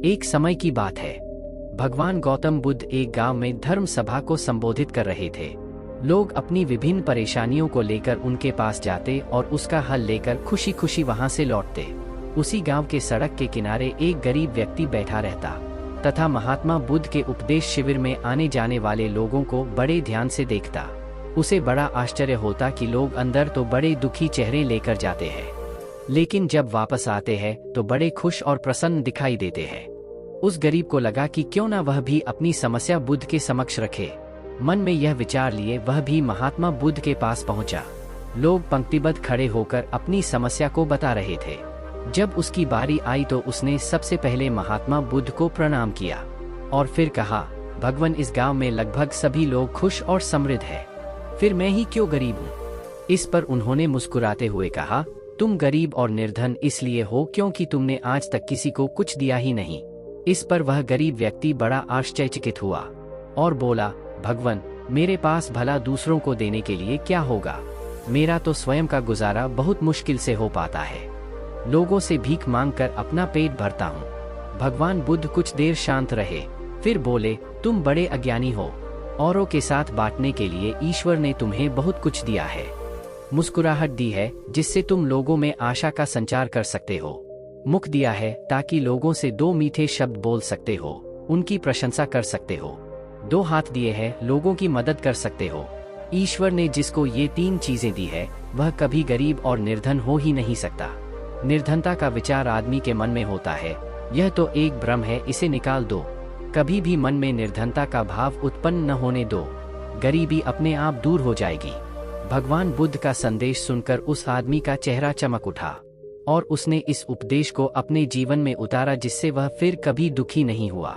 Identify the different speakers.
Speaker 1: एक समय की बात है। भगवान गौतम बुद्ध एक गांव में धर्म सभा को संबोधित कर रहे थे। लोग अपनी विभिन्न परेशानियों को लेकर उनके पास जाते और उसका हल लेकर खुशी खुशी वहां से लौटते। उसी गांव के सड़क के किनारे एक गरीब व्यक्ति बैठा रहता तथा महात्मा बुद्ध के उपदेश शिविर में आने जाने वाले लोगों को बड़े ध्यान से देखता। उसे बड़ा आश्चर्य होता कि लोग अंदर तो बड़े दुखी चेहरे लेकर जाते हैं, लेकिन जब वापस आते हैं तो बड़े खुश और प्रसन्न दिखाई देते हैं। उस गरीब को लगा कि क्यों न वह भी अपनी समस्या बुद्ध के समक्ष रखे। मन में यह विचार लिए वह भी महात्मा बुद्ध के पास पहुंचा। लोग पंक्तिबद्ध खड़े होकर अपनी समस्या को बता रहे थे। जब उसकी बारी आई तो उसने सबसे पहले महात्मा बुद्ध को प्रणाम किया और फिर कहा, भगवान, इस गांव में लगभग सभी लोग खुश और समृद्ध हैं, फिर मैं ही क्यों गरीब हूँ? इस पर उन्होंने मुस्कुराते हुए कहा, तुम गरीब और निर्धन इसलिए हो क्योंकि तुमने आज तक किसी को कुछ दिया ही नहीं। इस पर वह गरीब व्यक्ति बड़ा आश्चर्यचकित हुआ और बोला, भगवान, मेरे पास भला दूसरों को देने के लिए क्या होगा? मेरा तो स्वयं का गुजारा बहुत मुश्किल से हो पाता है। लोगों से भीख मांगकर अपना पेट भरता हूँ। भगवान बुद्ध कुछ देर शांत रहे, फिर बोले, तुम बड़े अज्ञानी हो। औरों के साथ बांटने के लिए ईश्वर ने तुम्हें बहुत कुछ दिया है। मुस्कुराहट दी है जिससे तुम लोगों में आशा का संचार कर सकते हो। मुख दिया है ताकि लोगों से दो मीठे शब्द बोल सकते हो, उनकी प्रशंसा कर सकते हो। दो हाथ दिए हैं, लोगों की मदद कर सकते हो। ईश्वर ने जिसको ये तीन चीजें दी है वह कभी गरीब और निर्धन हो ही नहीं सकता। निर्धनता का विचार आदमी के मन में होता है, यह तो एक भ्रम है, इसे निकाल दो। कभी भी मन में निर्धनता का भाव उत्पन्न न होने दो, गरीबी अपने आप दूर हो जाएगी। भगवान बुद्ध का संदेश सुनकर उस आदमी का चेहरा चमक उठा और उसने इस उपदेश को अपने जीवन में उतारा, जिससे वह फिर कभी दुखी नहीं हुआ।